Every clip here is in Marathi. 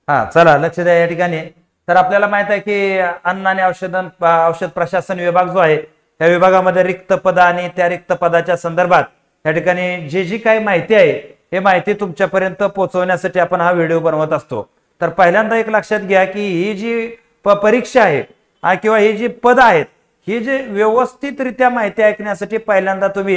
हा चला लक्ष द्या या ठिकाणी। तर आपल्याला माहित आहे की अन्न आणि औषध प्रशासन विभाग जो आहे त्या विभागामध्ये रिक्त पद आणि त्या रिक्त पदाच्या संदर्भात या ठिकाणी जी काही माहिती आहे हे माहिती तुमच्यापर्यंत पोहोचवण्यासाठी आपण हा व्हिडिओ बनवत असतो। तर पहिल्यांदा एक लक्षात घ्या की ही जी परीक्षा आहे किंवा ही जी पद आहेत ही जी व्यवस्थितरित्या माहिती ऐकण्यासाठी पहिल्यांदा तुम्ही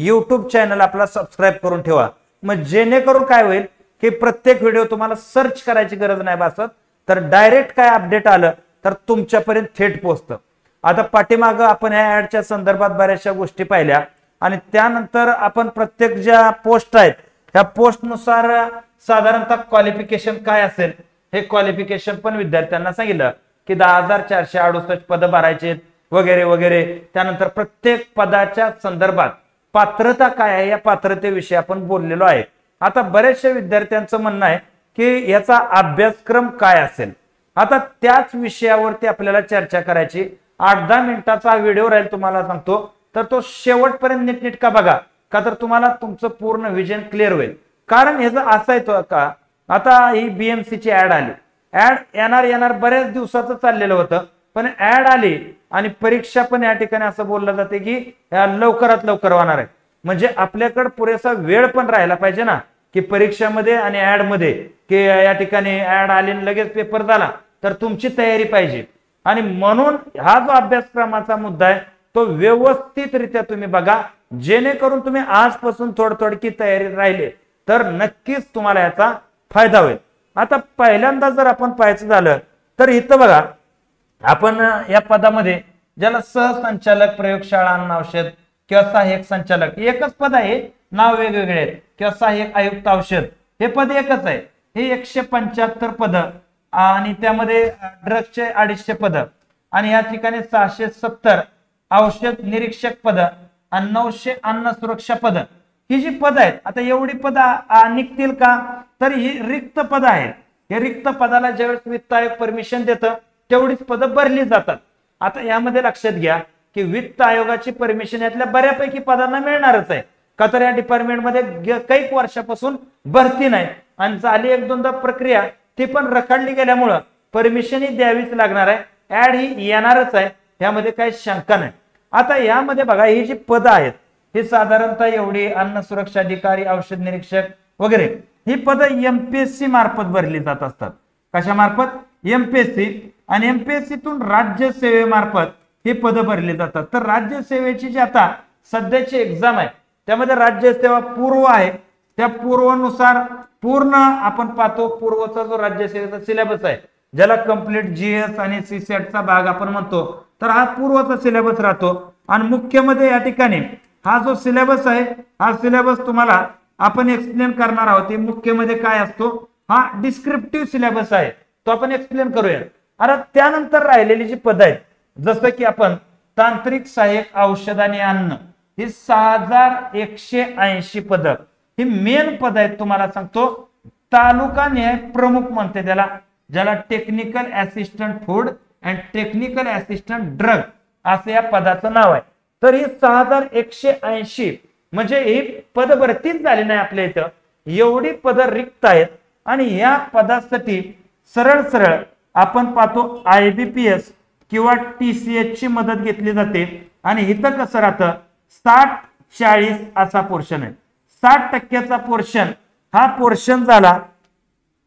YouTube चॅनल आपला सबस्क्राईब करून ठेवा। मग जेणेकरून काय होईल की प्रत्येक व्हिडिओ तुम्हाला सर्च करायची गरज नाही भासत, तर डायरेक्ट काय अपडेट आलं तर तुमच्यापर्यंत थेट पोहोचतं। आता पाठीमागं आपण ह्या ऍडच्या संदर्भात बऱ्याचशा गोष्टी पाहिल्या आणि त्यानंतर आपण प्रत्येक ज्या पोस्ट आहेत त्या पोस्टनुसार साधारणतः क्वालिफिकेशन काय असेल हे क्वालिफिकेशन पण विद्यार्थ्यांना सांगितलं की 10,468 पद भरायचे वगैरे वगैरे। त्यानंतर प्रत्येक पदाच्या संदर्भात पात्रता काय आहे या पात्रतेविषयी आपण बोललेलो आहे। आता बरेचशा विद्यार्थ्यांचं म्हणणं आहे की याचा अभ्यासक्रम काय असेल। आता त्याच विषयावरती आपल्याला चर्चा करायची। 8-10 मिनिटाचा व्हिडिओ राहील तुम्हाला सांगतो, तर तो शेवटपर्यंत नीटनेटका बघा का तर तुम्हाला तुमचं पूर्ण विजन क्लिअर होईल। कारण ह्याचं असं आहे का आता ही BMC ची ऍड आली, ऍड येणार बऱ्याच दिवसाचं चाललेलं होतं, पण ऍड आली आणि परीक्षा पण या ठिकाणी असं बोललं जाते की लवकरात लवकर होणार आहे। म्हणजे आपल्याकडे पुरेसा वेळ पण राहिला पाहिजे ना की परीक्षामध्ये आणि ऍड मध्ये की या ठिकाणी ऍड आली लगेच पेपर झाला तर तुमची तयारी पाहिजे। आणि म्हणून हा जो अभ्यासक्रमाचा मुद्दा आहे तो व्यवस्थितरित्या तुम्ही बघा, जेणेकरून तुम्ही आजपासून थोडी तयारी राहिले तर नक्कीच तुम्हाला याचा फायदा होईल। आता पहिल्यांदा जर आपण पाहायचं झालं तर इथं बघा आपण या पदामध्ये ज्याला सहसंचालक प्रयोगशाळा अन्न औषध किंवा सहाय्यक संचालक एकच पद आहे, नाव वेगवेगळे आहेत, किंवा सहाय्यक आयुक्त औषध हे पद एकच आहे। हे 175 पद आणि त्यामध्ये ड्रगचे 250 पद आणि या ठिकाणी 670 औषध निरीक्षक पद आणि 900 अन्न सुरक्षा पद ही जी पद आहेत। आता एवढी पद निघतील का तर ही रिक्त पद आहेत। हे रिक्त पदाला ज्यावेळेस वित्त आयोग परमिशन देतं तेवढीच पद भरली जातात। आता यामध्ये लक्षात घ्या की वित्त आयोगाची परमिशन यातल्या बऱ्यापैकी पदांना मिळणारच आहे का तर या डिपार्टमेंटमध्ये काही वर्षापासून भरती नाही आणि झाली 1-2दा प्रक्रिया ती पण रखडली गेल्यामुळं परमिशन ही द्यावीच लागणार आहे। ऍड ही येणारच आहे, यामध्ये काही शंका नाही। आता यामध्ये बघा ही जी पद आहेत ही साधारणतः एवढी अन्न सुरक्षा अधिकारी औषध निरीक्षक वगैरे ही पद MPSC मार्फत भरली जात असतात। कशा मार्फत? MPSC आणि MPSCतून राज्य सेवेमार्फत ही पद भरली जातात। तर राज्य सेवेची जी आता सध्याची एक्झाम आहे त्यामध्ये राज्य सेवा पूर्व आहे, त्या पूर्वनुसार पूर्ण आपण पाहतो पूर्वचा जो राज्य सेवेचा सिलेबस आहे ज्याला कंप्लीट GS आणि CSET चा भाग आपण म्हणतो, तर हा पूर्वचा सिलेबस राहतो। आणि मुख्यमध्ये या ठिकाणी हा जो सिलेबस आहे हा सिलेबस तुम्हाला आपण एक्सप्लेन करणार आहोत। मुख्यमध्ये काय असतो हा डिस्क्रिप्टिव्ह सिलेबस आहे, तो आपण एक्सप्लेन करूया। आता त्यानंतर राहिलेली जी पद आहेत जसं की आपण तांत्रिक सहाय्यक औषध आणि अन्न ही 6180 पद ही मेन पद आहेत। तुम्हाला सांगतो तालुका न्याय प्रमुख म्हणते त्याला, ज्याला technical assistant food and technical assistant drug असं या पदाचं नाव आहे। तर ही 6180 म्हणजे ही पद भरतीच झाली नाही आपल्या इथं, एवढी पद रिक्त आहेत। आणि या पदासाठी सरळ आपण पाहतो IBPS किंवा TCS ची मदत घेतली जाते। आणि इथं कसं राहतं 60-40 असा पोर्शन आहे। 60% पोर्शन हा पोर्शन झाला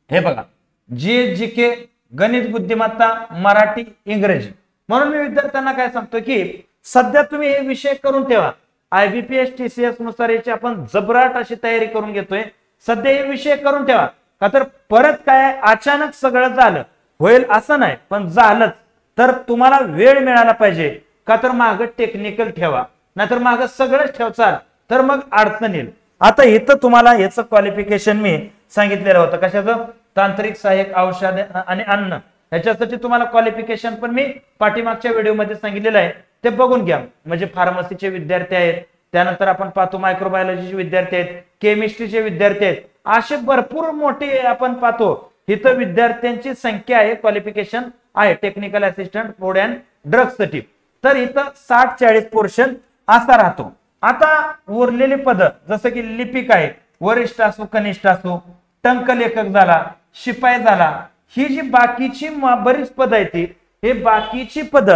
हे बघा GK गणित बुद्धिमत्ता मराठी इंग्रजी। म्हणून मी विद्यार्थ्यांना काय सांगतो की सध्या तुम्ही हे विषय करून ठेवा। IBPS TCS नुसार याची आपण जबराट अशी तयारी करून घेतोय, सध्या हे विषय करून ठेवा का तर परत काय अचानक सगळं झालं होईल असं नाही, पण झालंच तर तुम्हाला वेळ मिळाला पाहिजे का तर मागं टेक्निकल ठेवा, नाहीतर मागं सगळंच ठेवचाल तर मग अडचण येईल। आता इथं तुम्हाला याचं क्वालिफिकेशन मी सांगितलेलं होतं, कशाचं? तांत्रिक सहाय्यक औषध आणि अन्न। याच्यासाठी तुम्हाला क्वालिफिकेशन पण मी पाठीमागच्या व्हिडिओमध्ये सांगितलेलं आहे, ते बघून घ्या। म्हणजे फार्मसीचे विद्यार्थी आहेत, त्यानंतर आपण पाहतो मायक्रोबायोलॉजीचे विद्यार्थी आहेत, केमिस्ट्रीचे विद्यार्थी आहेत, असे भरपूर मोठे आपण पाहतो इथं विद्यार्थ्यांची संख्या आहे। क्वालिफिकेशन आहे technical assistant food and drug साठी। तर इथं 60-40 पोर्शन असा राहतो। आता उरलेले पद जसं की लिपिक आहे, वरिष्ठ असो कनिष्ठ असो, टंक लेखक झाला, शिपाई झाला, ही जी बाकीची बरीच पद आहेत हे बाकीची पद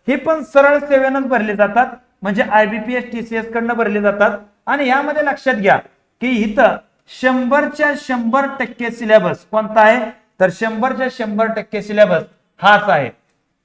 ही पण सरळ सेवेनच भरली जातात, म्हणजे IBPS TCS कडनं भरली जातात. आणि यामध्ये लक्षात घ्या की इथं 100च्या 100% सिलेबस कोणता आहे, तर 100च्या 100% सिलेबस हाच आहे.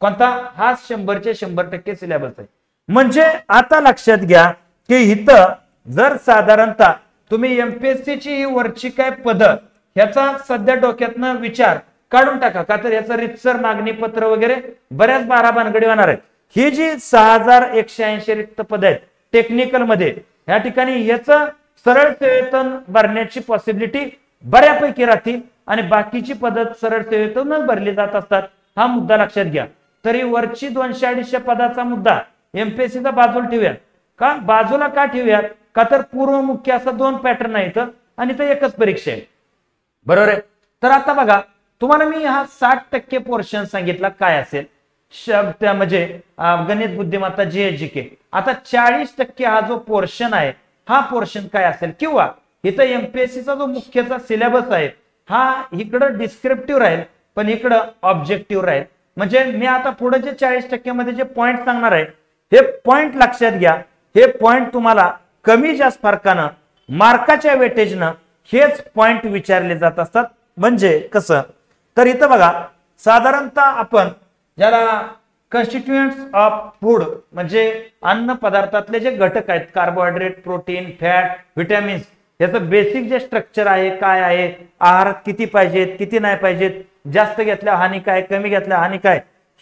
कोणता? हा 100च्या 100% सिलेबस आहे. म्हणजे आता लक्षात घ्या की इथं जर साधारणतः तुम्ही MPSC ची ही वरची काय पद ह्याचा सध्या डोक्यातनं विचार काढून टाका, का तर याचं रितसर मागणी पत्र वगैरे बऱ्याच 12 भानगडी होणार आहेत. ही जी 6180 रिक्त पद आहेत टेक्निकल मध्ये, या ठिकाणी याचं सरळ सेवेतून भरण्याची पॉसिबिलिटी बऱ्यापैकी राहते आणि बाकीची पद सरळ सेवेतूनच भरली जात असतात. हा मुद्दा लक्षात घ्या. तरी वरची 200-250 पदाचा मुद्दा MPSC चा बाजूला ठेवूया. का बाजूला का ठेवूयात, का तर पूर्व मुख्य असा 2 पॅटर्न आहेत आणि ते एकच परीक्षा आहे. बरोबर आहे. तर आता बघा तुम्हाला मी हा 60% पोर्शन सांगितला काय असेल, म्हणजे गणित बुद्धिमत्ता GHGK. आता 40% हा जो पोर्शन आहे हा पोर्शन काय असेल, किंवा इथं MPSC चा जो मुख्यचा सिलेबस आहे हा इकडं डिस्क्रिप्टिव्ह राहील पण इकडं ऑब्जेक्टिव्ह राहील. म्हणजे मी आता पुढे जे 40% मध्ये जे पॉइंट सांगणार आहे हे पॉइंट लक्षात घ्या. हे पॉइंट तुम्हाला कमी जास्त फरकानं मार्काच्या वेटेजनं हेच पॉइंट विचारले जात असतात. म्हणजे कसं, तर इथं बघा साधारणतः आपण ज्याला कन्स्टिट्युएंट्स ऑफ फूड म्हणजे अन्न पदार्थातले जे घटक आहेत, कार्बोहायड्रेट, प्रोटीन, फॅट, व्हिटॅमिन्स, याचं बेसिक जे स्ट्रक्चर आहे काय आहे, आहारात किती पाहिजेत किती नाही पाहिजेत, जास्त घेतल्या हानी काय, कमी घेतल्या हानी काय,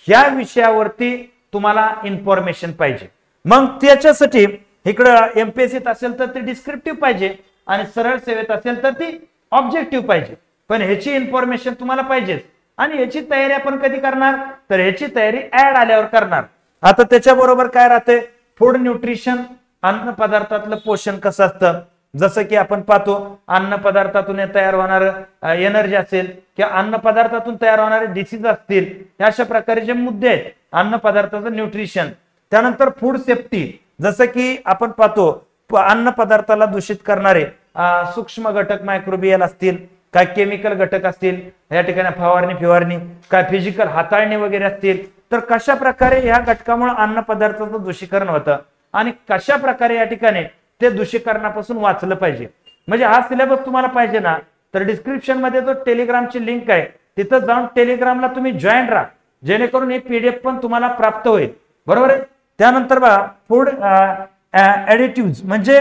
ह्या विषयावरती तुम्हाला इन्फॉर्मेशन पाहिजे. मग त्याच्यासाठी इकडं MPSC असेल तर ती डिस्क्रिप्टिव्ह पाहिजे आणि सरळ सेवेत असेल तर ती ऑब्जेक्टिव्ह पाहिजे. पण ह्याची इन्फॉर्मेशन तुम्हाला पाहिजेच. आणि ह्याची तयारी आपण कधी करणार, तर ह्याची तयारी ऍड आल्यावर करणार. आता त्याच्याबरोबर काय राहते, फूड न्यूट्रिशन, अन्न पदार्थातलं पोषण कसं असतं. जसं की आपण पाहतो अन्न पदार्थातून तयार होणार एनर्जी असेल किंवा अन्न पदार्थातून तयार होणारे डिसीज असतील, अशा प्रकारे जे मुद्दे आहेत अन्न पदार्थाचं न्यूट्रिशन. त्यानंतर फूड सेफ्टी, जसं की आपण पाहतो अन्न पदार्थाला दूषित करणारे सूक्ष्म घटक मायक्रोबियल असतील, काय केमिकल घटक असतील, या ठिकाणी फवारणी काय फिजिकल हाताळणी वगैरे असतील, तर कशा प्रकारे या घटकामुळे अन्न पदार्थाचं दूषीकरण होतं आणि कशा प्रकारे या ठिकाणी ते दूषीकरणापासून वाचलं पाहिजे. म्हणजे हा सिलेबस तुम्हाला पाहिजे ना, तर डिस्क्रिप्शन मध्ये जो टेलिग्रामची लिंक आहे तिथं जाऊन टेलिग्रामला तुम्ही जॉईन राहा, जेणेकरून हे PDF पण तुम्हाला प्राप्त होईल. बरोबर आहे. त्यानंतर बघा फूड ऍडिटिव्ह, म्हणजे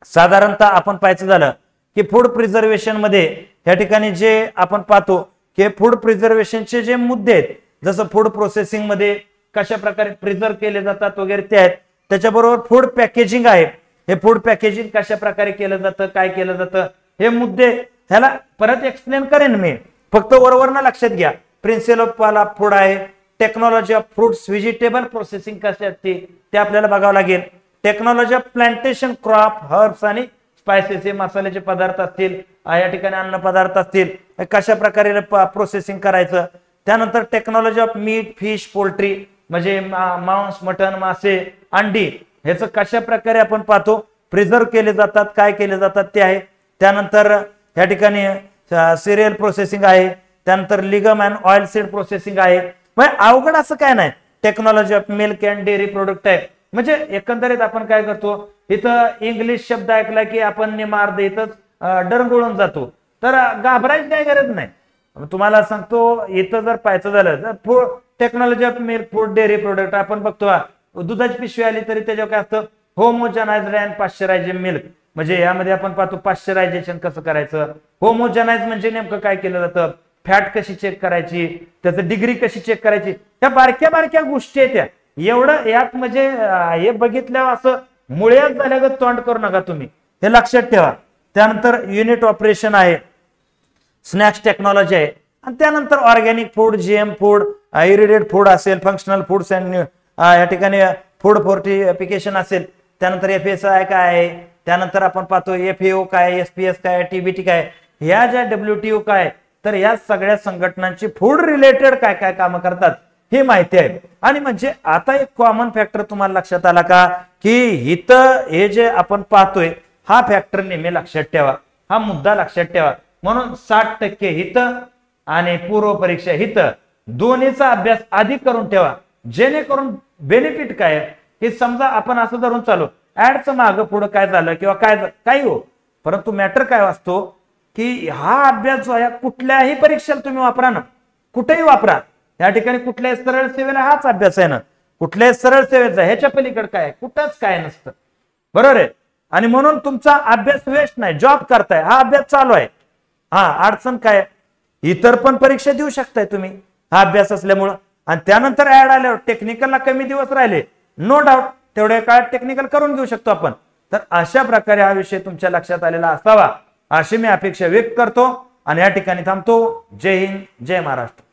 साधारणतः आपण पाहायचं झालं की फूड प्रिझर्वेशन मध्ये या ठिकाणी जे आपण पाहतो की फूड प्रिझर्वेशनचे जे मुद्दे आहेत, जसं फूड प्रोसेसिंग मध्ये कशा प्रकारे प्रिझर्व केले जातात वगैरे ते आहेत. त्याच्याबरोबर फूड पॅकेजिंग आहे, हे फूड पॅकेजिंग कशा प्रकारे केलं जातं, काय केलं जातं, हे मुद्दे ह्याला परत एक्सप्लेन करेन मी. फक्त वरवरनं लक्षात घ्या. प्रिन्सिपल ऑफ फूड आहे, technology of fruits vegetable processing कशी असते ते आपल्याला बघावं लागेल. Technology of plantation crop herbs आणि स्पायसेस, हे मसाल्याचे पदार्थ असतील, या ठिकाणी अन्न पदार्थ असतील, कशा प्रकारे प्रोसेसिंग करायचं. त्यानंतर technology of meat fish poultry, म्हणजे मांस मटन मासे अंडी, ह्याचं कशा प्रकारे आपण पाहतो प्रिझर्व केले जातात, काय केले जातात ते आहे. त्यानंतर या ठिकाणी सिरियल प्रोसेसिंग आहे. त्यानंतर लिगम अँड ऑइल सीड प्रोसेसिंग आहे. म्हणजे अवघड असं काय नाही. Technology of milk and dairy product आहे. म्हणजे एकंदरीत आपण काय करतो, इथं इंग्लिश शब्द ऐकला की आपण निमार्द इथंच डरगळून जातो. तर घाबरायची काही गरज नाही. तुम्हाला सांगतो इथं जर पाहायचं झालं तर food technology of milk food dairy product आपण बघतो, दुधाची पिशवी आली तरी त्याच्यावर काय असतं, होमोजनाइज्ड अँड पाश्चरायझ्ड मिल्क. म्हणजे यामध्ये आपण पाहतो पाश्चरायझेशन कसं करायचं. होमोजनाइज म्हणजे नेमकं काय केलं जातं, फॅट कशी चेक करायची, त्याचं डिग्री कशी चेक करायची, त्या बारक्या बारक्या गोष्टी आहेत त्या. एवढं यात म्हणजे हे बघितल्यावर असं मुळ्यात झाल्यागत तोंड करू नका तुम्ही, हे लक्षात ठेवा. त्यानंतर युनिट ऑपरेशन आहे, स्नॅक्स टेक्नॉलॉजी आहे. आणि त्यानंतर organic food, GM food, irradiated food असेल, फंक्शनल फूड्स अँड या ठिकाणी फूड फोर्टिफिकेशन असेल. त्यानंतर FSI काय आहे, त्यानंतर आपण पाहतो FAO काय, SPS काय, TBT काय, ह्या ज्या WTO काय, तर या सगळ्या संघटनांची फूड रिलेटेड काय काय कामं करतात ही माहिती आहे. आणि म्हणजे आता एक कॉमन फॅक्टर तुम्हाला लक्षात आला का, की इथं हे जे आपण पाहतोय हा फॅक्टर नेहमी लक्षात ठेवा, हा मुद्दा लक्षात ठेवा. म्हणून 60% इथं आणि पूर्व परीक्षा हित दोन्हीचा अभ्यास आधी करून ठेवा, जेणेकरून बेनिफिट काय आहे की समजा आपण असं धरून चालू ऍडचं मागं पुढं काय झालं किंवा काय काही हो, परंतु मॅटर काय असतो की हा अभ्यास जो आहे कुठल्याही परीक्षेला तुम्ही वापरा ना, कुठेही वापरा, या ठिकाणी कुठल्याही सरळ सेवेला हाच अभ्यास आहे ना, कुठल्याही सरळ सेवेचा ह्याच्या पलीकडे काय कुठंच काय नसतं, बरोबर आहे. आणि म्हणून तुमचा अभ्यास वेस्ट नाही, जॉब करताय, हा अभ्यास चालू आहे. हा अडचण काय, इतर पण परीक्षा देऊ शकताय तुम्ही हा अभ्यास असल्यामुळं, आणि त्यानंतर ऍड आल्यावर टेक्निकलला कमी दिवस राहिले, नो डाऊट तेवढ्या काळात टेक्निकल करून घेऊ शकतो आपण. तर अशा प्रकारे हा विषय तुमच्या लक्षात आलेला असावा अशी मी अपेक्षा व्यक्त करतो आणि या ठिकाणी थांबतो. जय हिंद, जय महाराष्ट्र.